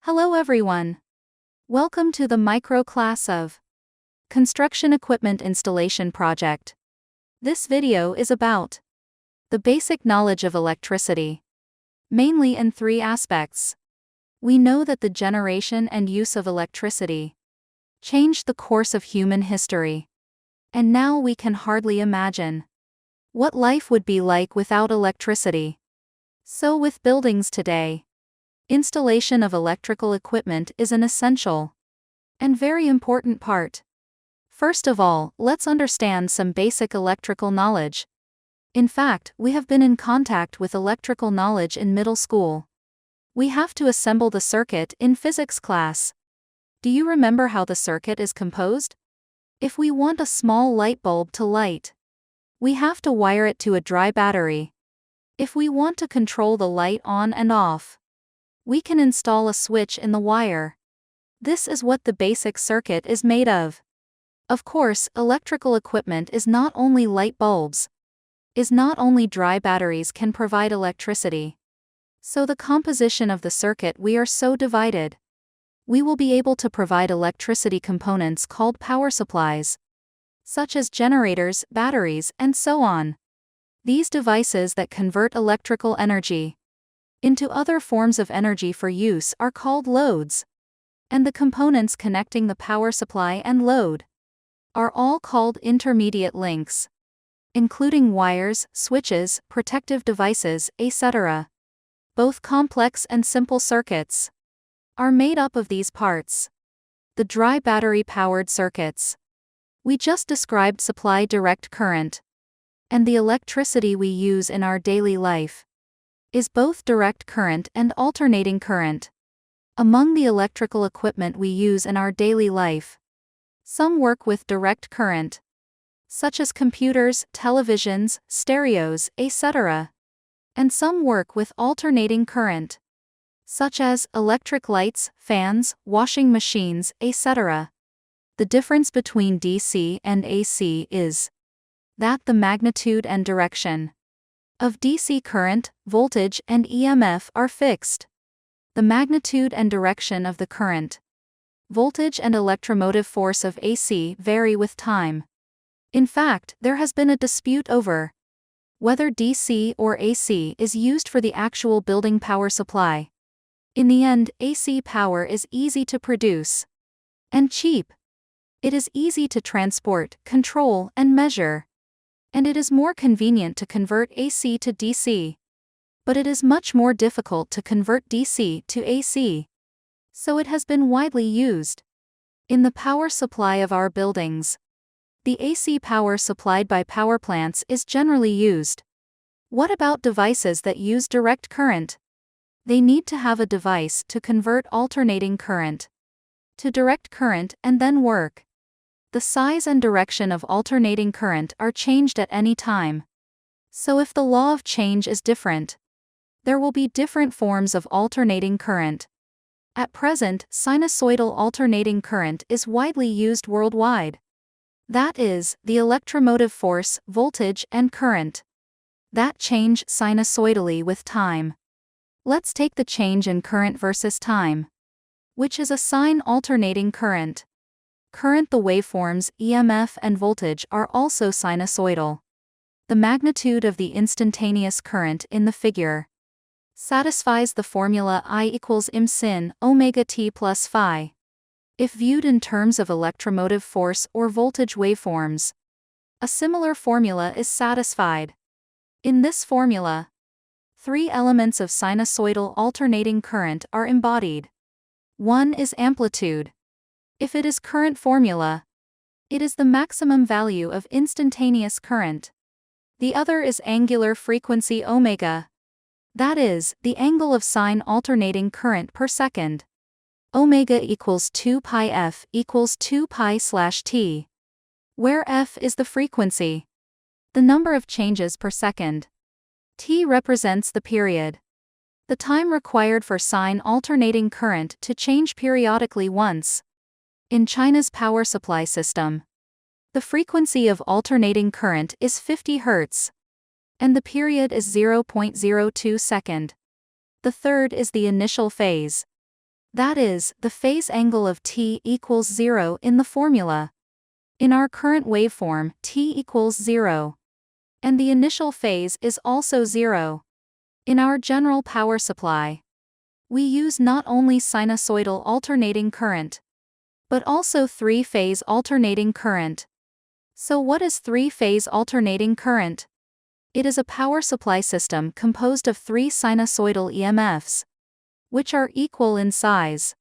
Hello everyone. Welcome to the micro class of Construction Equipment Installation Project. This video is about the basic knowledge of electricity, mainly in three aspects. We know that the generation and use of electricity changed the course of human history, and now we can hardly imagine what life would be like without electricity. So with buildings today, installation of electrical equipment is an essential and very important part. First of all, let's understand some basic electrical knowledge. In fact, we have been in contact with electrical knowledge in middle school. We have to assemble the circuit in physics class. Do you remember how the circuit is composed? If we want a small light bulb to light, we have to wire it to a dry battery. If we want to control the light on and off, we can install a switch in the wire. This is what the basic circuit is made of. Of course, electrical equipment is not only light bulbs, is not only dry batteries can provide electricity. So the composition of the circuit we are so divided. We will be able to provide electricity components called power supplies, such as generators, batteries, and so on. These devices that convert electrical energy into other forms of energy for use are called loads. And the components connecting the power supply and load are all called intermediate links, including wires, switches, protective devices, etc. Both complex and simple circuits are made up of these parts. The dry battery-powered circuits we just described supply direct current, and the electricity we use in our daily life is both direct current and alternating current. Among the electrical equipment we use in our daily life, some work with direct current, such as computers, televisions, stereos, etc. And some work with alternating current, such as electric lights, fans, washing machines, etc. The difference between DC and AC is that the magnitude and direction of DC current, voltage, and EMF are fixed. The magnitude and direction of the current, voltage, and electromotive force of AC vary with time. In fact, there has been a dispute over whether DC or AC is used for the actual building power supply. In the end, AC power is easy to produce and cheap. It is easy to transport, control, and measure. And it is more convenient to convert AC to DC. But it is much more difficult to convert DC to AC. So it has been widely used in the power supply of our buildings. The AC power supplied by power plants is generally used. What about devices that use direct current? They need to have a device to convert alternating current to direct current and then work. The size and direction of alternating current are changed at any time. So if the law of change is different, there will be different forms of alternating current. At present, sinusoidal alternating current is widely used worldwide. That is, the electromotive force, voltage, and current that change sinusoidally with time. Let's take the change in current versus time, which is a sine alternating current. Current, the waveforms, EMF, and voltage are also sinusoidal. The magnitude of the instantaneous current in the figure satisfies the formula I equals m sin omega t plus phi. If viewed in terms of electromotive force or voltage waveforms, a similar formula is satisfied. In this formula, three elements of sinusoidal alternating current are embodied. One is amplitude. If it is current formula, it is the maximum value of instantaneous current. The other is angular frequency omega. That is, the angle of sine alternating current per second. Omega equals 2 pi f equals 2 pi slash t, where f is the frequency, the number of changes per second. T represents the period, the time required for sine alternating current to change periodically once. In China's power supply system, the frequency of alternating current is 50 Hz, and the period is 0.02 second. The third is the initial phase. That is, the phase angle of t equals 0 in the formula. In our current waveform, t equals 0. And the initial phase is also 0. In our general power supply, we use not only sinusoidal alternating current, but also three-phase alternating current. So what is three-phase alternating current? It is a power supply system composed of three sinusoidal EMFs, which are equal in size,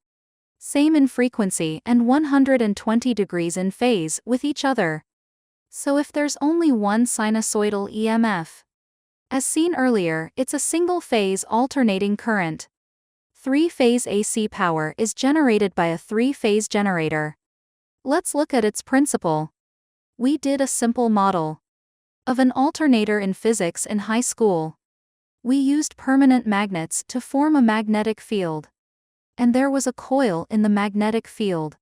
same in frequency, and 120 degrees in phase with each other. So if there's only one sinusoidal EMF, as seen earlier, it's a single-phase alternating current. Three-phase AC power is generated by a three-phase generator. Let's look at its principle. We did a simple model of an alternator in physics in high school. We used permanent magnets to form a magnetic field. And there was a coil in the magnetic field.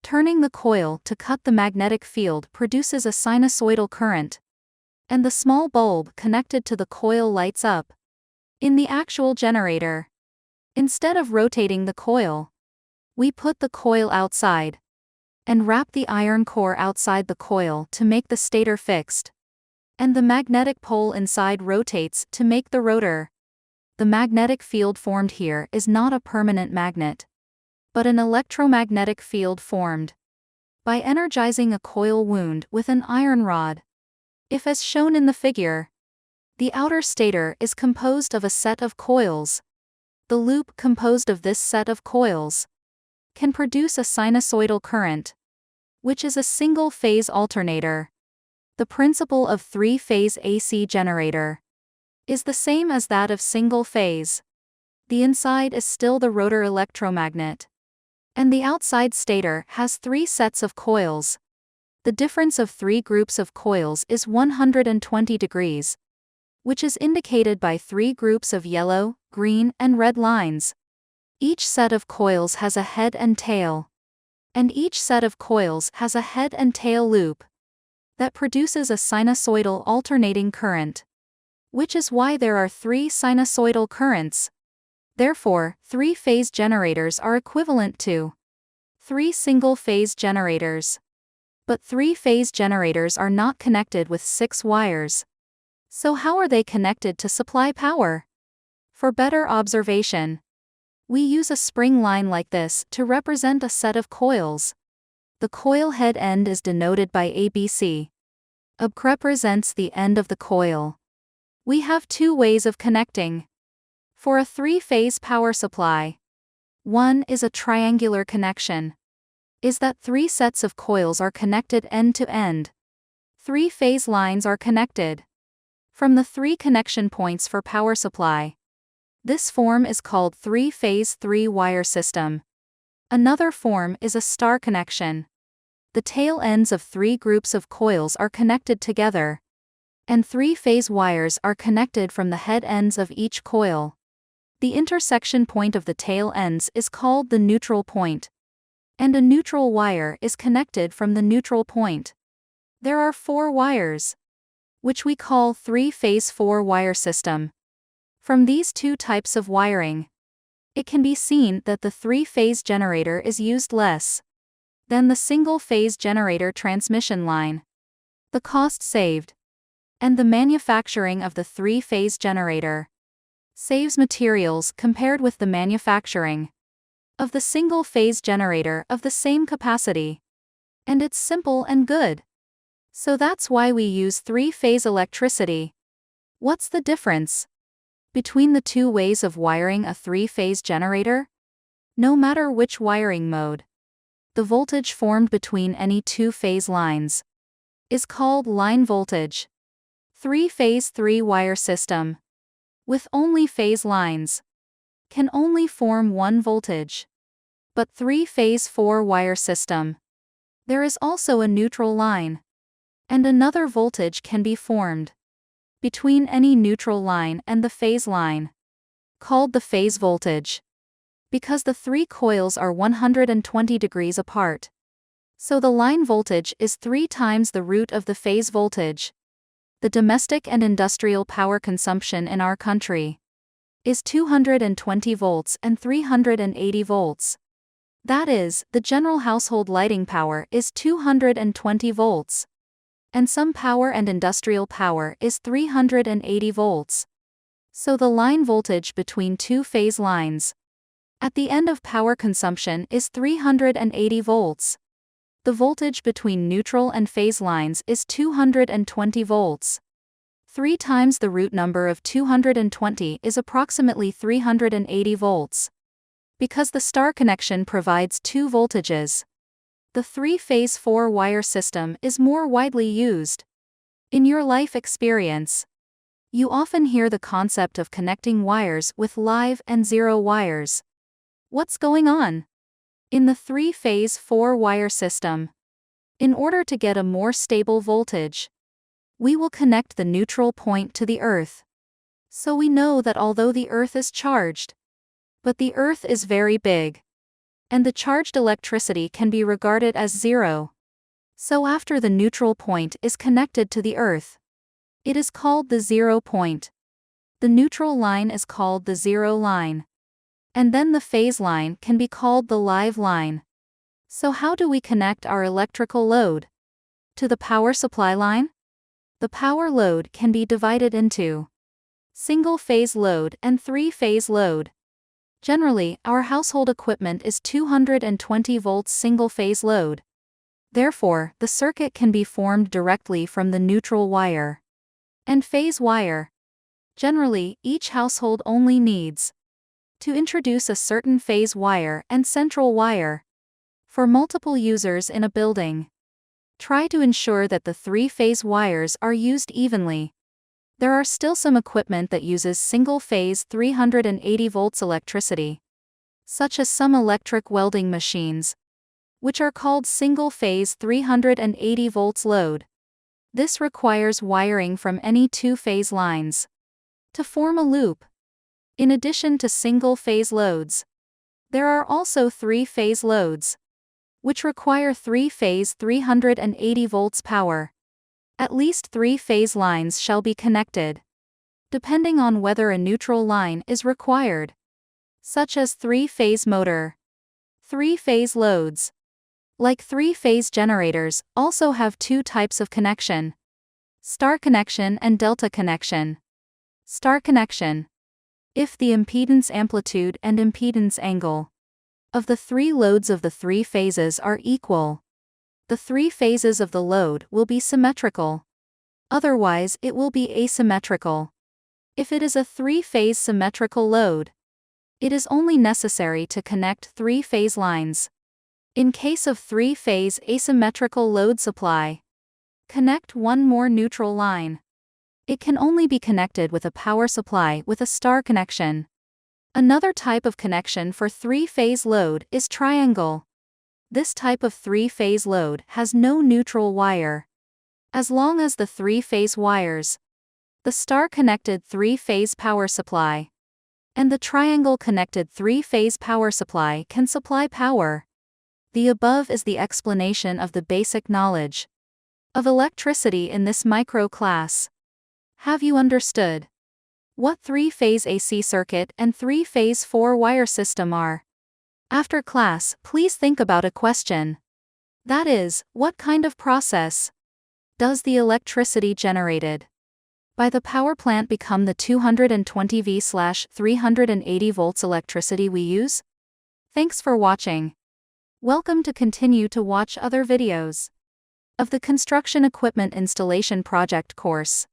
Turning the coil to cut the magnetic field produces a sinusoidal current. And the small bulb connected to the coil lights up. In the actual generator, instead of rotating the coil, we put the coil outside and wrap the iron core outside the coil to make the stator fixed. And the magnetic pole inside rotates to make the rotor. The magnetic field formed here is not a permanent magnet, but an electromagnetic field formed by energizing a coil wound with an iron rod. If, as shown in the figure, the outer stator is composed of a set of coils, the loop composed of this set of coils can produce a sinusoidal current, which is a single-phase alternator. The principle of three-phase AC generator is the same as that of single-phase. The inside is still the rotor electromagnet, and the outside stator has three sets of coils. The difference of three groups of coils is 120 degrees, which is indicated by three groups of yellow, green, and red lines. Each set of coils has a head and tail, and each set of coils has a head and tail loop that produces a sinusoidal alternating current, which is why there are three sinusoidal currents. Therefore, three-phase generators are equivalent to three single-phase generators. But three-phase generators are not connected with 6 wires. So how are they connected to supply power? For better observation, we use a spring line like this to represent a set of coils. The coil head end is denoted by ABC. AB represents the end of the coil. We have two ways of connecting. For a three-phase power supply, one is a triangular connection. Is that three sets of coils are connected end to end. Three phase lines are connected from the three connection points for power supply. This form is called three-phase three-wire system. Another form is a star connection. The tail ends of three groups of coils are connected together, and three-phase wires are connected from the head ends of each coil. The intersection point of the tail ends is called the neutral point, and a neutral wire is connected from the neutral point. There are 4 wires, which we call three-phase 4-wire system. From these two types of wiring, it can be seen that the three-phase generator is used less than the single-phase generator transmission line. The cost saved and the manufacturing of the three-phase generator saves materials compared with the manufacturing of the single-phase generator of the same capacity. And it's simple and good. So that's why we use three-phase electricity. What's the difference between the two ways of wiring a three-phase generator? No matter which wiring mode, the voltage formed between any two-phase lines is called line voltage. Three-phase three-wire system with only phase lines can only form one voltage. But three-phase 4-wire system, there is also a neutral line, and another voltage can be formed between any neutral line and the phase line, called the phase voltage, because the three coils are 120 degrees apart. So the line voltage is 3 times the root of the phase voltage. The domestic and industrial power consumption in our country is 220 volts and 380 volts. That is, the general household lighting power is 220 volts. And some power and industrial power is 380 volts. So the line voltage between two phase lines at the end of power consumption is 380 volts. The voltage between neutral and phase lines is 220 volts. 3 times the root number of 220 is approximately 380 volts. Because the star connection provides two voltages, the three-phase 4-wire system is more widely used. In your life experience, you often hear the concept of connecting wires with live and zero wires. What's going on? In the three-phase 4-wire system, in order to get a more stable voltage, we will connect the neutral point to the Earth. So we know that although the Earth is charged, but the Earth is very big, and the charged electricity can be regarded as zero. So after the neutral point is connected to the Earth, it is called the zero point. The neutral line is called the zero line. And then the phase line can be called the live line. So how do we connect our electrical load to the power supply line? The power load can be divided into single-phase load and three-phase load. Generally, our household equipment is 220 volts single-phase load. Therefore, the circuit can be formed directly from the neutral wire and phase wire. Generally, each household only needs to introduce a certain phase wire and central wire for multiple users in a building. Try to ensure that the three-phase wires are used evenly. There are still some equipment that uses single-phase 380 volts electricity, such as some electric welding machines, which are called single-phase 380 volts load. This requires wiring from any two-phase lines to form a loop. In addition to single-phase loads, there are also three-phase loads, which require three-phase 380 volts power. At least 3 phase lines shall be connected, depending on whether a neutral line is required, such as 3-phase motor. 3-phase loads, like 3-phase generators, also have two types of connection: star connection and delta connection. Star connection: if the impedance amplitude and impedance angle of the three loads of the three phases are equal, the three phases of the load will be symmetrical. Otherwise, it will be asymmetrical. If it is a three-phase symmetrical load, it is only necessary to connect three phase lines. In case of three-phase asymmetrical load supply, connect one more neutral line. It can only be connected with a power supply with a star connection. Another type of connection for three-phase load is triangle. This type of three-phase load has no neutral wire. As long as the three-phase wires, the star-connected three-phase power supply, and the triangle-connected three-phase power supply can supply power. The above is the explanation of the basic knowledge of electricity in this micro class. Have you understood what three-phase AC circuit and three-phase 4-wire system are? After class, please think about a question. That is, what kind of process does the electricity generated by the power plant become the 220 V/380 volts electricity we use? Thanks for watching. Welcome to continue to watch other videos of the Construction Equipment Installation Project course.